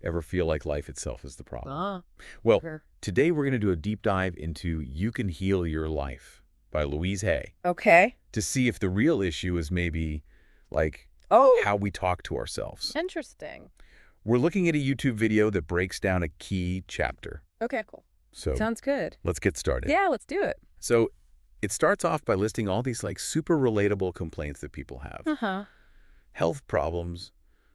Ever feel like life itself is the problem? Ah, Well, sure. today we're going to do a deep dive into You Can Heal Your Life by Louise Hay Okay. to see if the real issue is maybe like Oh, how we talk to ourselves. interesting. We're looking at a YouTube video that breaks down a key chapter. Okay, cool. So Sounds good. let's get started. Yeah, let's do it. So it starts off by listing all these like super relatable complaints that people have. Uh-huh. Health problems,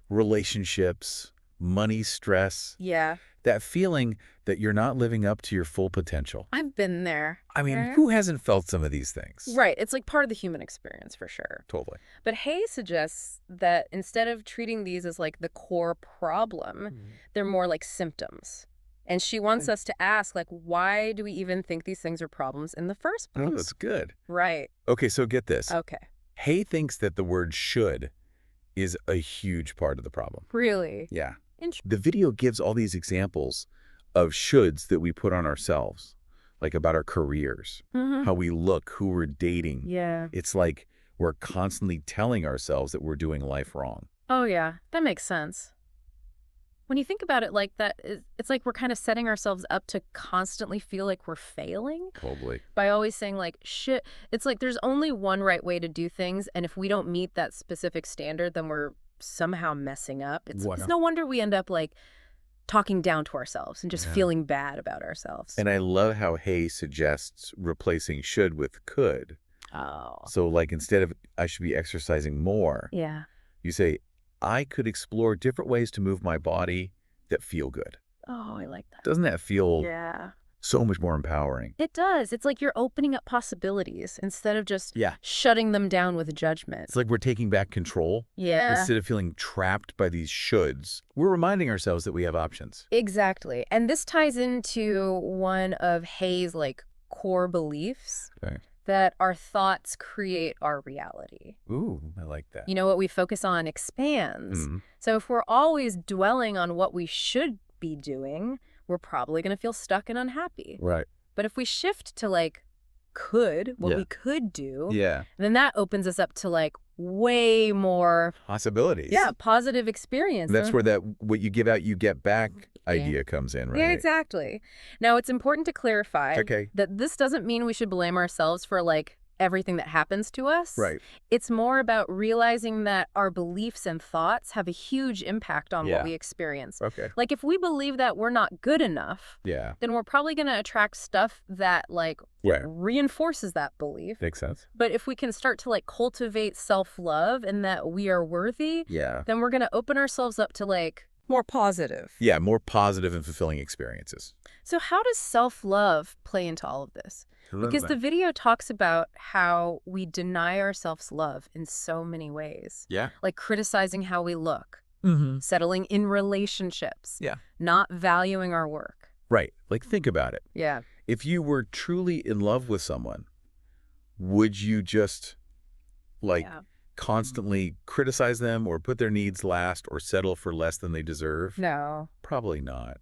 relationships, money stress, Yeah. that feeling that you're not living up to your full potential. I've been there. I mean, Yeah. who hasn't felt some of these things? Right. It's like part of the human experience for sure. Totally. But Hay suggests that instead of treating these as like the core problem, they're more like symptoms. And she wants us to ask, like, why do we even think these things are problems in the first place? Oh, that's good. Right. Okay, so get this. Okay. Hay thinks that the word should is a huge part of the problem. Really? Yeah. Interesting. The video gives all these examples of shoulds that we put on ourselves, like about our careers, how we look, who we're dating. Yeah. It's like we're constantly telling ourselves that we're doing life wrong. Oh, yeah. That makes sense. When you think about it like that, it's like we're kind of setting ourselves up to constantly feel like we're failing Totally. by always saying like, shit. It's like there's only one right way to do things. And if we don't meet that specific standard, then we're somehow messing up. It's no wonder we end up like talking down to ourselves and just feeling bad about ourselves. And I love how Hay suggests replacing should with could. Oh. So like instead of I should be exercising more, Yeah. you say I could explore different ways to move my body that feel good. Oh, I like that. Doesn't that feel Yeah. so much more empowering? It does. It's like you're opening up possibilities instead of just Yeah. shutting them down with judgment. It's like we're taking back control. Yeah. Instead of feeling trapped by these shoulds, we're reminding ourselves that we have options. Exactly. And this ties into one of Hay's like core beliefs Okay. that our thoughts create our reality. Ooh, I like that. You know, what we focus on expands. Mhm. So if we're always dwelling on what we should be doing, we're probably going to feel stuck and unhappy. Right. But if we shift to like what Yeah. we could do, Yeah. then that opens us up to like way more Possibilities. positive experience. That's where that what you give out, you get back idea comes in, right? Yeah, exactly. Now, it's important to clarify Okay. that this doesn't mean we should blame ourselves for like everything that happens to us. Right. It's more about realizing that our beliefs and thoughts have a huge impact on Yeah. what we experience. Okay. Like if we believe that we're not good enough, Yeah. then we're probably going to attract stuff that like Right. reinforces that belief. Makes sense. But if we can start to like cultivate self-love and that we are worthy, Yeah. then we're going to open ourselves up to like more positive. Yeah, more positive and fulfilling experiences. So how does self-love play into all of this? Because the video talks about how we deny ourselves love in so many ways, Yeah. like criticizing how we look, Mm-hmm. settling in relationships, Yeah. not valuing our work. Right. Like think about it. Yeah. If you were truly in love with someone, would you just like Yeah. constantly criticize them or put their needs last or settle for less than they deserve? No. Probably not.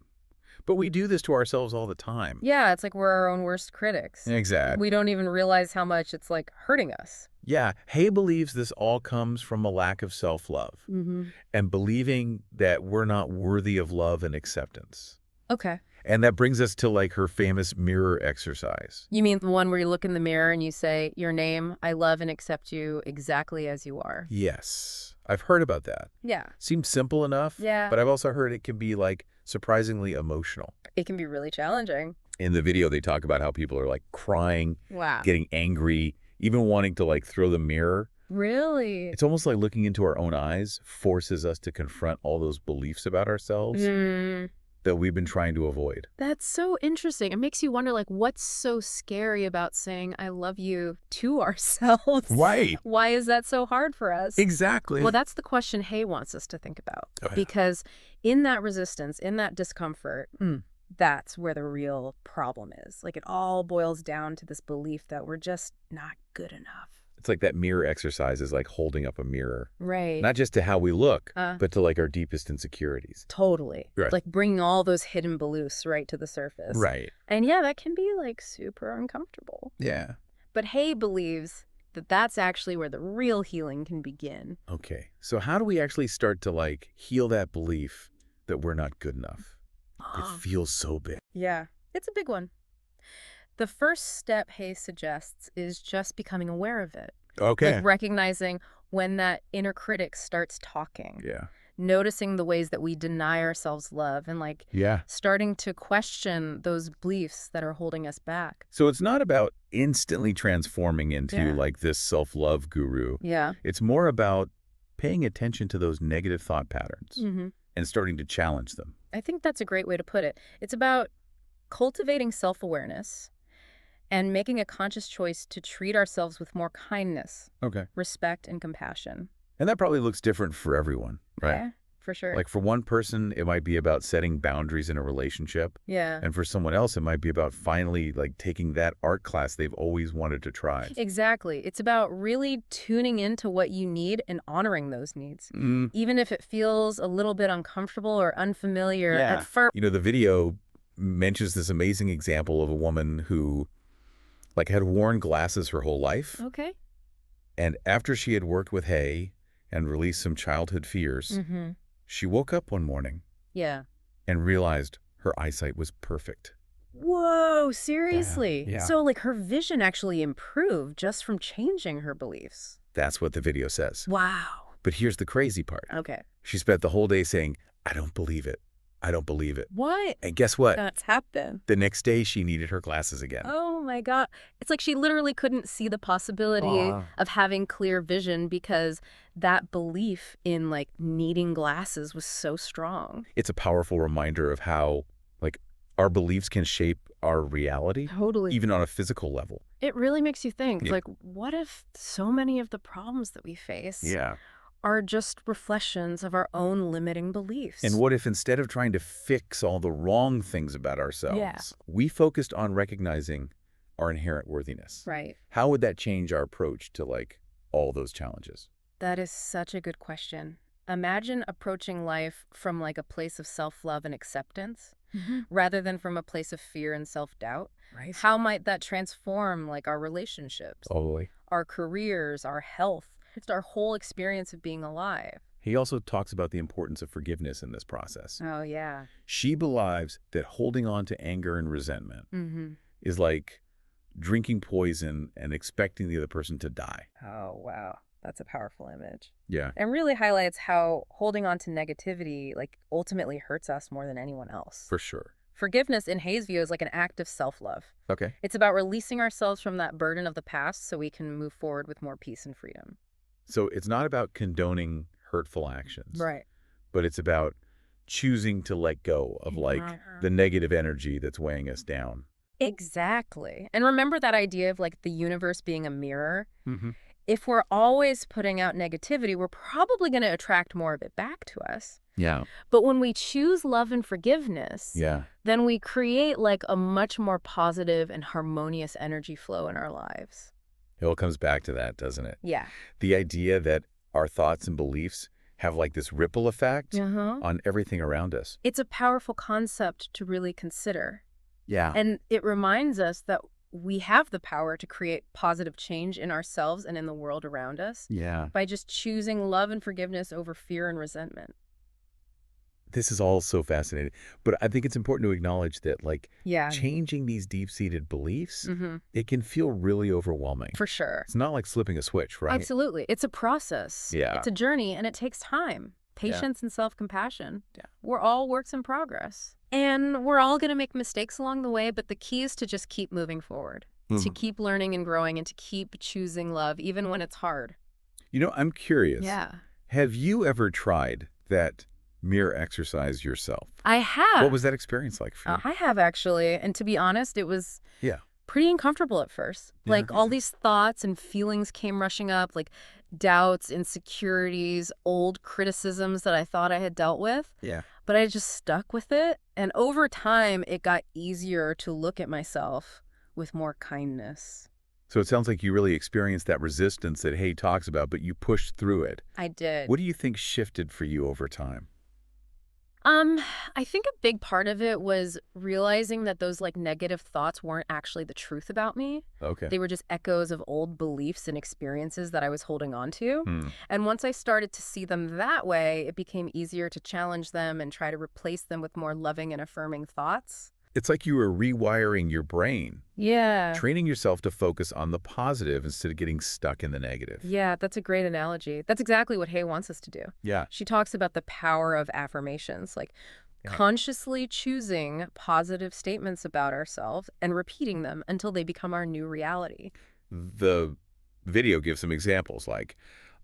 But we do this to ourselves all the time. Yeah, it's like we're our own worst critics. Exactly. We don't even realize how much it's like hurting us. Yeah. Hay believes this all comes from a lack of self-love Mm-hmm. and believing that we're not worthy of love and acceptance. Okay. And that brings us to like her famous mirror exercise. You mean the one where you look in the mirror and you say, your name, I love and accept you exactly as you are? Yes. I've heard about that. Yeah. Seems simple enough. Yeah. But I've also heard it can be like surprisingly emotional. It can be really challenging. In the video, they talk about how people are like crying, Wow. getting angry, even wanting to like throw the mirror. Really? It's almost like looking into our own eyes forces us to confront all those beliefs about ourselves that we've been trying to avoid. That's so interesting. It makes you wonder, like, what's so scary about saying I love you to ourselves? Right. Why is that so hard for us? Exactly. Well, that's the question Hay wants us to think about. Oh, yeah. Because in that resistance, in that discomfort, that's where the real problem is. Like, it all boils down to this belief that we're just not good enough. It's like that mirror exercise is like holding up a mirror, Right. not just to how we look, Uh. but to like our deepest insecurities. Totally. Right. Like bringing all those hidden beliefs right to the surface. Right. And yeah, that can be like super uncomfortable. Yeah. But Hay believes that that's actually where the real healing can begin. Okay. So how do we actually start to like heal that belief that we're not good enough. It feels so big. Yeah, it's a big one. The first step Hay suggests is just becoming aware of it. Okay. Like recognizing when that inner critic starts talking. Yeah. Noticing the ways that we deny ourselves love and starting to question those beliefs that are holding us back. So it's not about instantly transforming into like this self-love guru. Yeah. It's more about paying attention to those negative thought patterns and starting to challenge them. I think that's a great way to put it. It's about cultivating self-awareness and making a conscious choice to treat ourselves with more kindness, respect, and compassion. And that probably looks different for everyone, right? Yeah, for sure. Like for one person, it might be about setting boundaries in a relationship. Yeah. And for someone else, it might be about finally like taking that art class they've always wanted to try. Exactly. It's about really tuning into what you need and honoring those needs. Even if it feels a little bit uncomfortable or unfamiliar at first. You know, the video mentions this amazing example of a woman who like had worn glasses her whole life. Okay. And after she had worked with Hay and released some childhood fears, she woke up one morning and realized her eyesight was perfect. Whoa, seriously? Yeah. So like her vision actually improved just from changing her beliefs. That's what the video says. Wow. But here's the crazy part. Okay. She spent the whole day saying, I don't believe it. I don't believe it. What? And guess what? That's happened. The next day, she needed her glasses again. Oh, my God. It's like she literally couldn't see the possibility of having clear vision because that belief in, like, needing glasses was so strong. It's a powerful reminder of how, like, our beliefs can shape our reality. Totally. Even on a physical level. It really makes you think, like, what if so many of the problems that we face are just reflections of our own limiting beliefs? And what if instead of trying to fix all the wrong things about ourselves, we focused on recognizing our inherent worthiness? Right. How would that change our approach to like all those challenges? That is such a good question. Imagine approaching life from like a place of self-love and acceptance rather than from a place of fear and self-doubt. Right. How might that transform like our relationships, our careers, our health? It's our whole experience of being alive. He also talks about the importance of forgiveness in this process. Oh, yeah. She believes that holding on to anger and resentment is like drinking poison and expecting the other person to die. Oh, wow. That's a powerful image. Yeah. And really highlights how holding on to negativity like ultimately hurts us more than anyone else. For sure. Forgiveness, in Hay's view, is like an act of self-love. Okay. It's about releasing ourselves from that burden of the past so we can move forward with more peace and freedom. So it's not about condoning hurtful actions. Right. But it's about choosing to let go of like the negative energy that's weighing us down. Exactly. And remember that idea of like the universe being a mirror? If we're always putting out negativity, we're probably going to attract more of it back to us. Yeah. But when we choose love and forgiveness, then we create like a much more positive and harmonious energy flow in our lives. It all comes back to that, doesn't it? Yeah. The idea that our thoughts and beliefs have like this ripple effect on everything around us. It's a powerful concept to really consider. Yeah. And it reminds us that we have the power to create positive change in ourselves and in the world around us. Yeah. By just choosing love and forgiveness over fear and resentment. This is all so fascinating. But I think it's important to acknowledge that like changing these deep-seated beliefs, it can feel really overwhelming. For sure. It's not like flipping a switch, right? Absolutely. It's a process. Yeah. It's a journey and it takes time. Patience and self-compassion. Yeah. We're all works in progress. And we're all going to make mistakes along the way, but the key is to just keep moving forward, to keep learning and growing, and to keep choosing love, even when it's hard. You know, I'm curious. Yeah. Have you ever tried that mirror exercise yourself? I have. What was that experience like for you? I have, actually. And to be honest, it was pretty uncomfortable at first. Like all these thoughts and feelings came rushing up, like doubts, insecurities, old criticisms that I thought I had dealt with. Yeah. But I just stuck with it. And over time, it got easier to look at myself with more kindness. So it sounds like you really experienced that resistance that Hay talks about, but you pushed through it. I did. What do you think shifted for you over time? Um, I think a big part of it was realizing that those like negative thoughts weren't actually the truth about me. Okay. They were just echoes of old beliefs and experiences that I was holding on to. Hmm. And once I started to see them that way, it became easier to challenge them and try to replace them with more loving and affirming thoughts. It's like you were rewiring your brain, Yeah. training yourself to focus on the positive instead of getting stuck in the negative. Yeah, that's a great analogy. That's exactly what Hay wants us to do. Yeah. She talks about the power of affirmations, like Yeah. consciously choosing positive statements about ourselves and repeating them until they become our new reality. The video gives some examples like,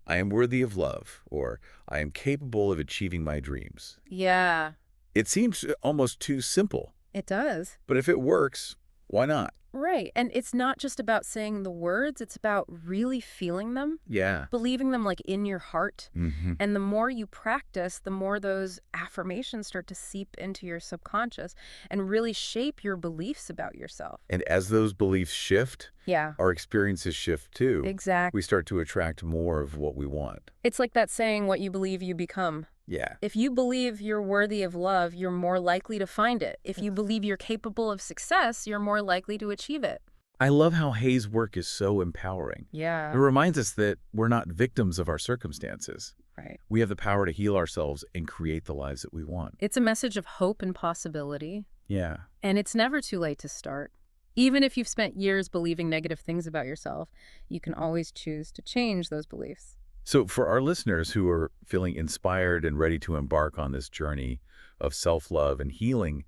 I am worthy of love, or I am capable of achieving my dreams. Yeah, It seems almost too simple, it does. but if it works, why not? Right. And it's not just about saying the words, it's about really feeling them, Yeah. believing them like in your heart. Mm-hmm. And the more you practice, the more those affirmations start to seep into your subconscious and really shape your beliefs about yourself. And as those beliefs shift, Yeah, our experiences shift too. exactly. We start to attract more of what we want. It's like that saying, what you believe, you become. Yeah. If you believe you're worthy of love, you're more likely to find it. If you believe you're capable of success, you're more likely to achieve it. I love how Hay's work is so empowering. It Yeah, reminds us that we're not victims of our circumstances. right. We have the power to heal ourselves and create the lives that we want. It's a message of hope and possibility, Yeah. and it's never too late to start. Even if you've spent years believing negative things about yourself, you can always choose to change those beliefs. So for our listeners who are feeling inspired and ready to embark on this journey of self-love and healing,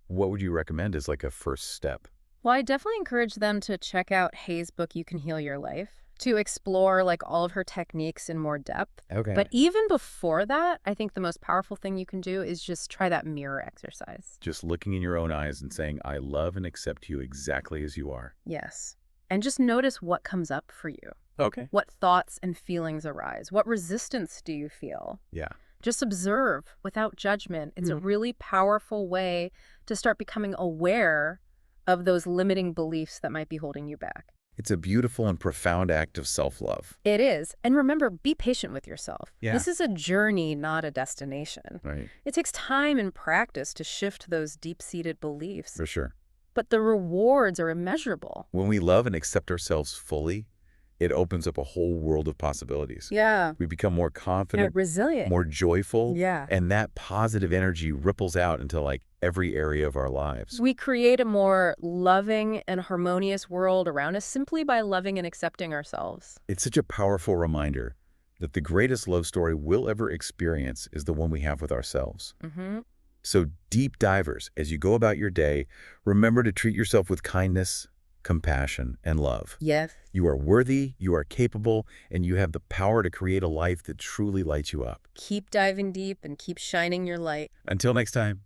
what would you recommend as like a first step? Well, I definitely encourage them to check out Hay's book, You Can Heal Your Life, to explore like all of her techniques in more depth. Okay. But even before that, I think the most powerful thing you can do is just try that mirror exercise. Just looking in your own eyes and saying, I love and accept you exactly as you are. Yes. And just notice what comes up for you. Okay. What thoughts and feelings arise? What resistance do you feel? Yeah. Just observe without judgment. It's a really powerful way to start becoming aware of those limiting beliefs that might be holding you back. It's a beautiful and profound act of self-love. It is. And remember, be patient with yourself. Yeah. This is a journey, not a destination. Right. It takes time and practice to shift those deep-seated beliefs, For sure. but the rewards are immeasurable. When we love and accept ourselves fully, it opens up a whole world of possibilities. Yeah. We become more confident, Resilient. more joyful, Yeah. and that positive energy ripples out into like every area of our lives. We create a more loving and harmonious world around us simply by loving and accepting ourselves. It's such a powerful reminder that the greatest love story we'll ever experience is the one we have with ourselves. So deep divers, as you go about your day, remember to treat yourself with kindness, compassion, and love. Yes. You are worthy, you are capable, and you have the power to create a life that truly lights you up. Keep diving deep and keep shining your light. Until next time.